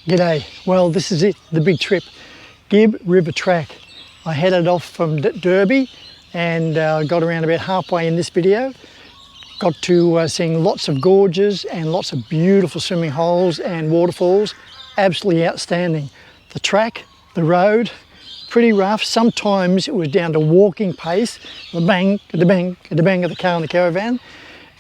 G'day. Well, this is it, the big trip. Gibb River Track. I headed off from Derby and got around about halfway in this video. Got to seeing lots of gorges and lots of beautiful swimming holes and waterfalls. Absolutely outstanding. The track, the road, pretty rough. Sometimes it was down to walking pace, the bang, the bang, the bang of the car and the caravan,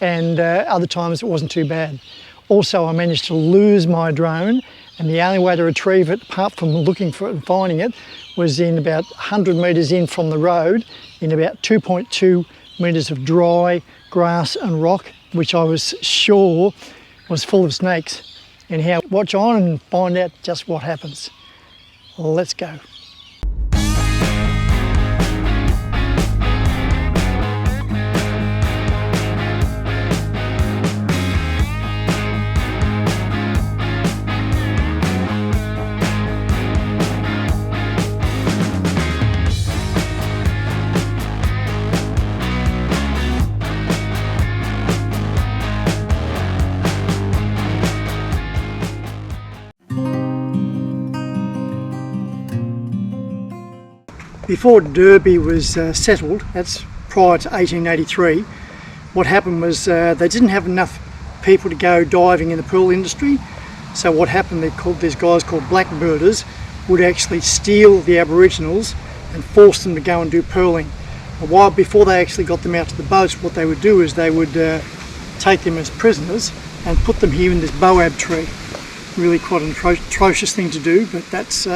and other times it wasn't too bad. Also, I managed to lose my drone, and the only way to retrieve it, apart from looking for it and finding it, was in about 100 metres in from the road, in about 2.2 metres of dry grass and rock, which I was sure was full of snakes. Anyhow, watch on and find out just what happens. Let's go. Before Derby was settled, that's prior to 1883, what happened was they didn't have enough people to go diving in the pearl industry. So what happened, these guys called blackbirders would actually steal the Aboriginals and force them to go and do pearling. A while before they actually got them out to the boats, what they would do is they would take them as prisoners and put them here in this boab tree. Really quite an atrocious thing to do, but that's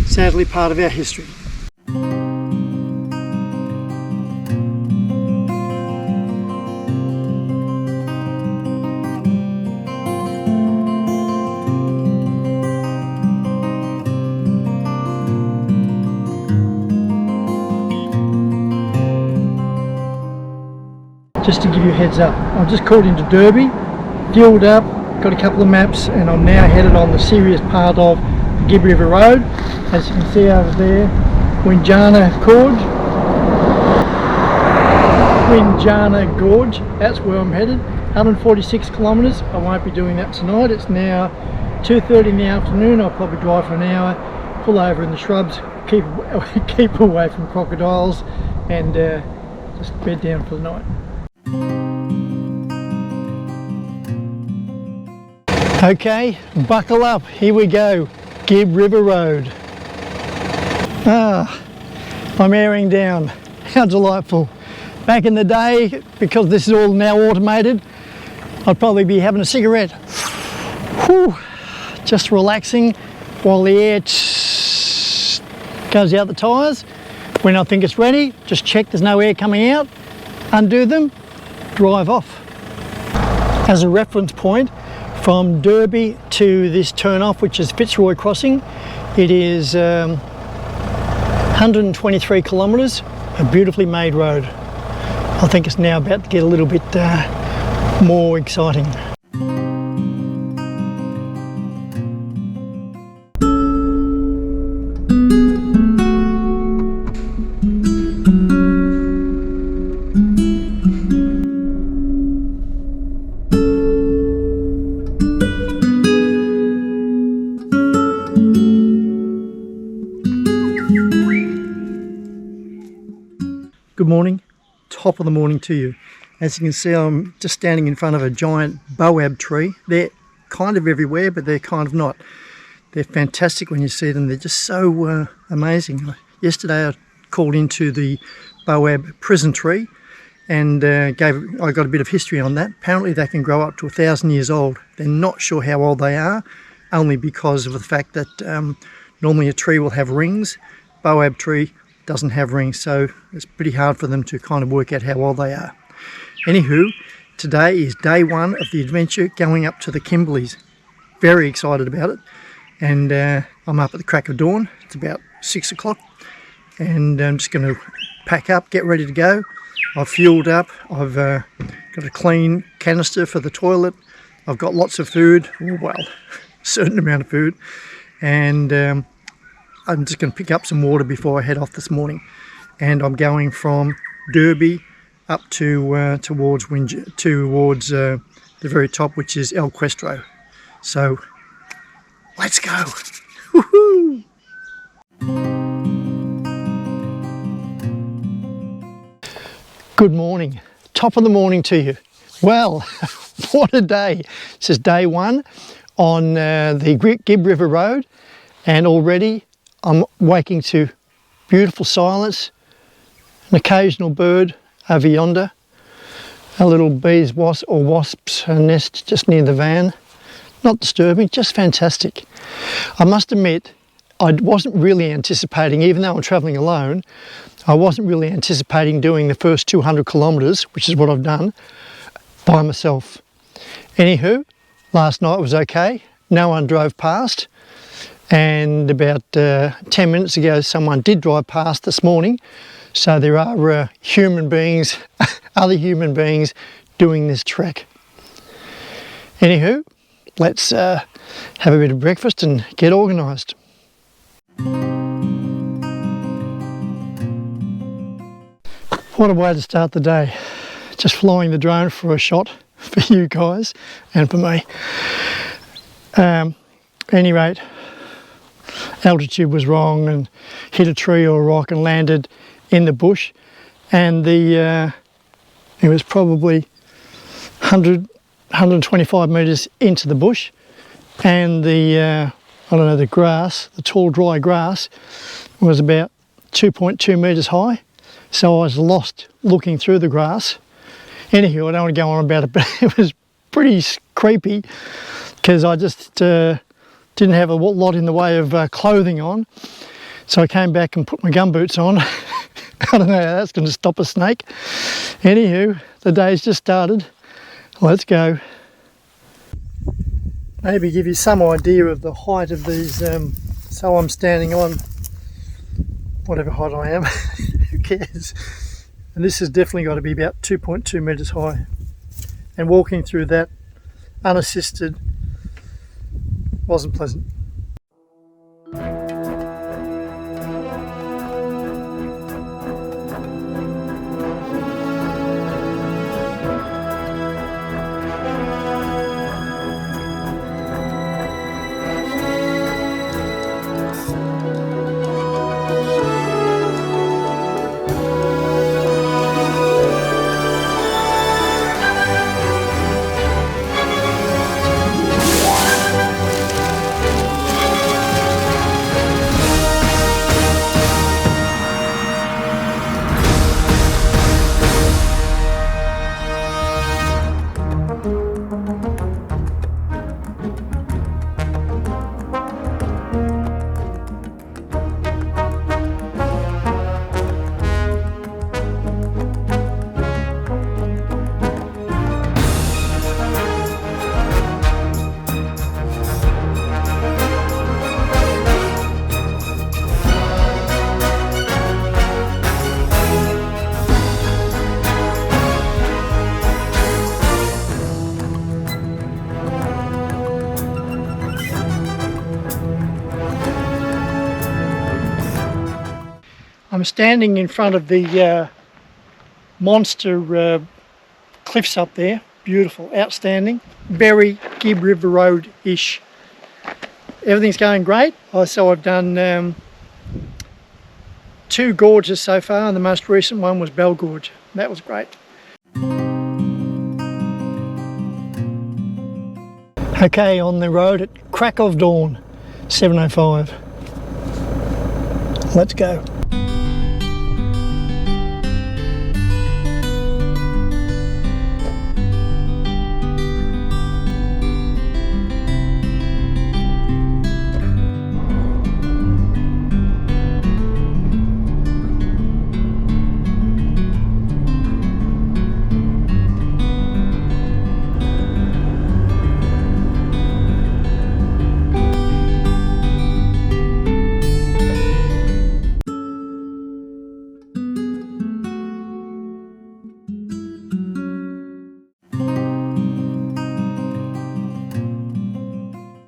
sadly part of our history. Just to give you a heads up, I've just called into Derby, fueled up, got a couple of maps, and I'm now headed on the serious part of the Gibb River Road. As you can see over there, Gorge, that's where I'm headed. 146 kilometres. I won't be doing that tonight. It's now 2:30 in the afternoon. I'll probably drive for an hour, pull over in the shrubs, keep away from crocodiles, and just bed down for the night. Okay, buckle up, here we go, Gibb River Road. I'm airing down, how delightful. Back in the day, because this is all now automated, I'd probably be having a cigarette. Whew, just relaxing while the air goes out the tyres. When I think it's ready, just check there's no air coming out, undo them, drive off. As a reference point, from Derby to this turn off, which is Fitzroy Crossing, it is 123 kilometres, a beautifully made road. I think it's now about to get a little bit more exciting. Good morning, top of the morning to you. As you can see, I'm just standing in front of a giant boab tree. They're kind of everywhere, but they're kind of not. They're fantastic when you see them. They're just so amazing. Yesterday I called into the boab prison tree and I got a bit of history on that. Apparently they can grow up to 1,000 years old. They're not sure how old they are, only because of the fact that normally a tree will have rings. Boab tree doesn't have rings, so it's pretty hard for them to kind of work out how old they are. Anywho, today is day one of the adventure going up to the Kimberleys. Very excited about it, and I'm up at the crack of dawn. It's about 6 o'clock, and I'm just going to pack up, get ready to go. I've fueled up, I've got a clean canister for the toilet, I've got lots of food, well, a certain amount of food, and I'm just going to pick up some water before I head off this morning. And I'm going from Derby up to towards the very top, which is El Questro. So Let's go. Woohoo! Good morning. Top of the morning to you. Well, what a day. This is day one on the Gibb River Road, and already I'm waking to beautiful silence, an occasional bird over yonder, a little bee's wasp's nest just near the van. Not disturbing, just fantastic. I must admit, I wasn't really anticipating, even though I'm travelling alone, I wasn't really anticipating doing the first 200 kilometres, which is what I've done, by myself. Anywho, last night was okay. No one drove past, and about 10 minutes ago someone did drive past this morning. So there are human beings, other human beings doing this trek. Anywho, let's have a bit of breakfast and get organised. What a way to start the day. Just flying the drone for a shot for you guys and for me. Any rate, altitude was wrong and hit a tree or a rock and landed in the bush, and it was probably 125 metres into the bush, and the grass, the tall dry grass, was about 2.2 metres high, so I was lost looking through the grass. Anywho, I don't want to go on about it, but it was pretty creepy because I just didn't have a lot in the way of clothing on, so I came back and put my gumboots on. I don't know how that's going to stop a snake. Anywho, the day's just started. Let's go. Maybe give you some idea of the height of these. So I'm standing on whatever height I am. Who cares? And this has definitely got to be about 2.2 metres high. And walking through that unassisted wasn't pleasant. I'm standing in front of the monster cliffs up there. Beautiful, outstanding. Very Gibb River Road-ish. Everything's going great. So I've done 2 gorges so far, and the most recent one was Gorge. That was great. Okay, on the road at crack of dawn, 7:05. Let's go.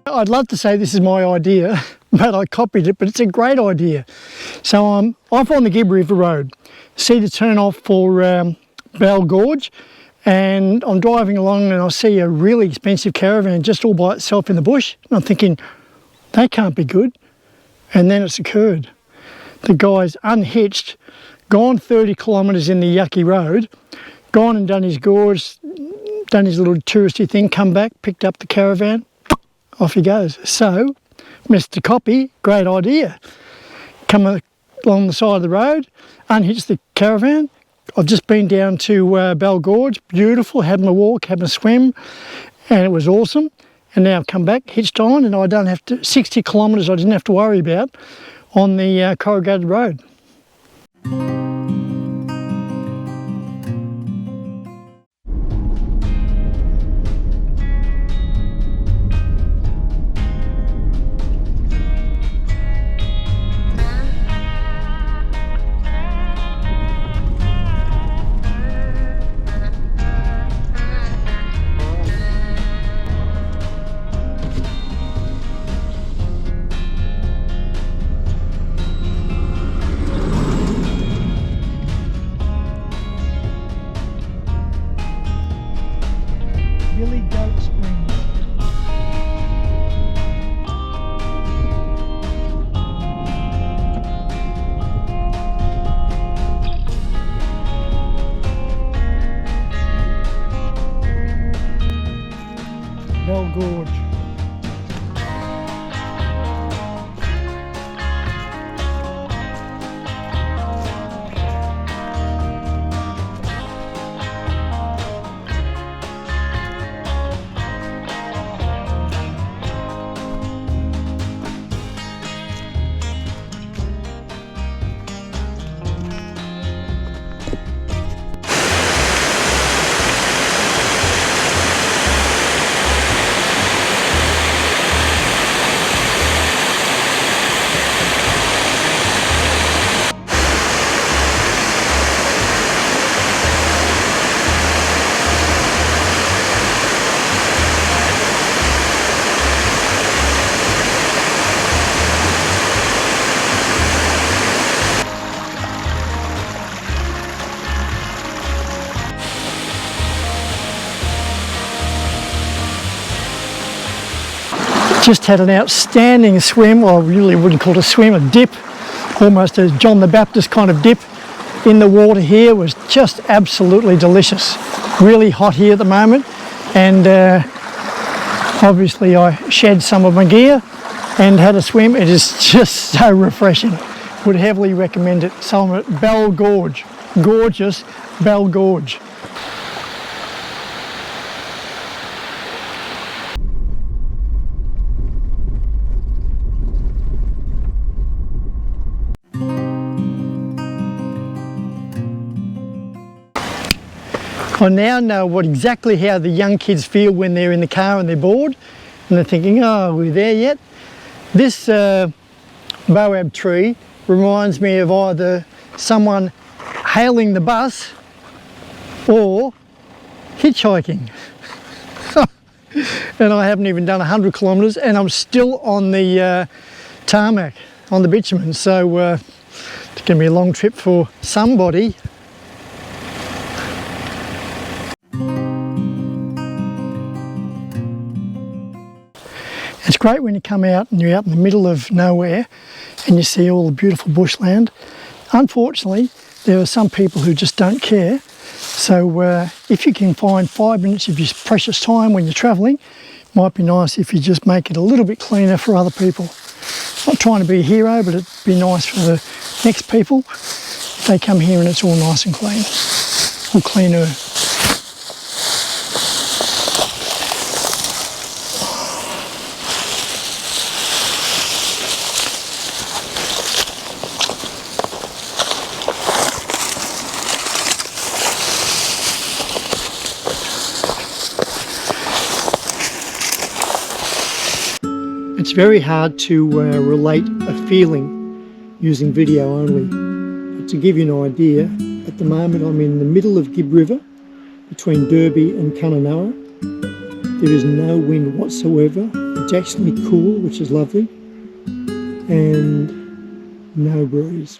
I'd love to say this is my idea, but I copied it, but it's a great idea. So I'm off on the Gibb River Road, see the turn off for Gorge, and I'm driving along and I see a really expensive caravan just all by itself in the bush. And I'm thinking, That can't be good. And then it's occurred. The guy's unhitched, gone 30 kilometres in the yucky road, gone and done his gorge, done his little touristy thing, come back, picked up the caravan, off he goes. So, Mr. Copy, great idea. Come along the side of the road, unhitch the caravan. I've just been down to Bell Gorge, beautiful, having a walk, having a swim, and it was awesome. And now I've come back, hitched on, and I don't have to, 60 kilometres I didn't have to worry about on the corrugated road. Gorge. Just had an outstanding swim, well, I really wouldn't call it a swim, a dip, almost a John the Baptist kind of dip in the water here. Was just absolutely delicious. Really hot here at the moment, and obviously I shed some of my gear and had a swim. It is just so refreshing. Would heavily recommend it. So I'm at Bell Gorge, gorgeous Bell Gorge. I now know exactly how the young kids feel when they're in the car and they're bored and they're thinking, oh, are we there yet? This boab tree reminds me of either someone hailing the bus or hitchhiking. And I haven't even done 100 kilometres and I'm still on the tarmac, on the bitumen. So it's going to be a long trip for somebody. It's great when you come out and you're out in the middle of nowhere and you see all the beautiful bushland. Unfortunately, there are some people who just don't care. So if you can find 5 minutes of your precious time when you're travelling, it might be nice if you just make it a little bit cleaner for other people. Not trying to be a hero, but it'd be nice for the next people if they come here and it's all nice and clean, or cleaner. It's very hard to relate a feeling using video only. But to give you an idea, at the moment I'm in the middle of Gibb River, between Derby and Cunnamulla. There is no wind whatsoever. It's actually cool, which is lovely, and no breeze.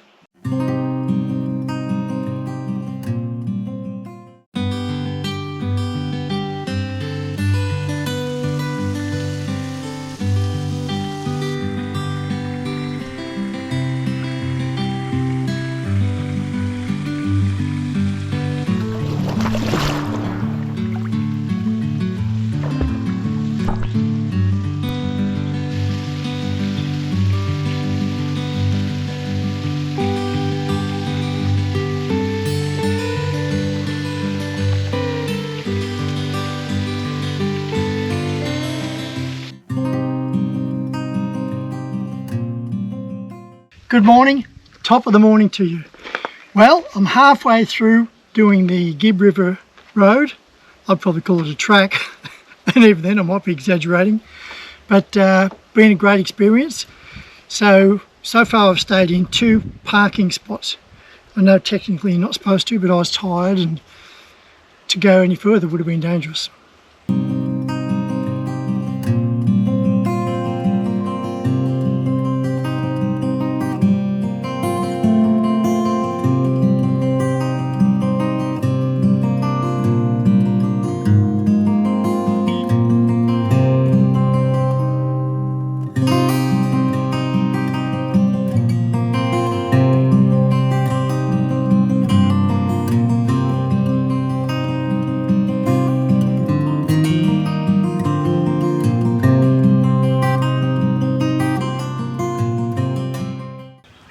Good morning, top of the morning to you. Well, I'm halfway through doing the Gibb River Road. I'd probably call it a track, and even then I might be exaggerating. But been a great experience. So far I've stayed in 2 parking spots. I know technically you're not supposed to, but I was tired and to go any further would have been dangerous.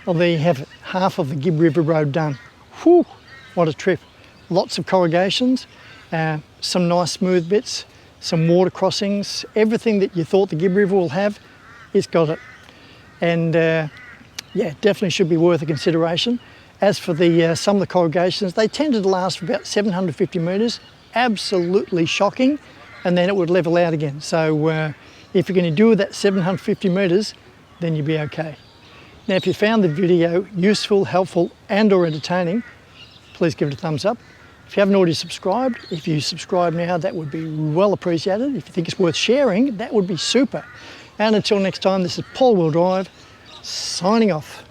Well, there you have it, half of the Gibb River Road done. Whew, what a trip. Lots of corrugations, some nice smooth bits, some water crossings, everything that you thought the Gibb River will have, it's got it. And yeah, definitely should be worth a consideration. As for the some of the corrugations, they tended to last for about 750 metres, absolutely shocking, and then it would level out again. So if you're going to do that 750 metres, then you'll be okay. Now, if you found the video useful, helpful and or entertaining, please give it a thumbs up. If you haven't already subscribed, if you subscribe now, that would be well appreciated. If you think it's worth sharing, that would be super. And until next time, this is Paul Wheel Drive, signing off.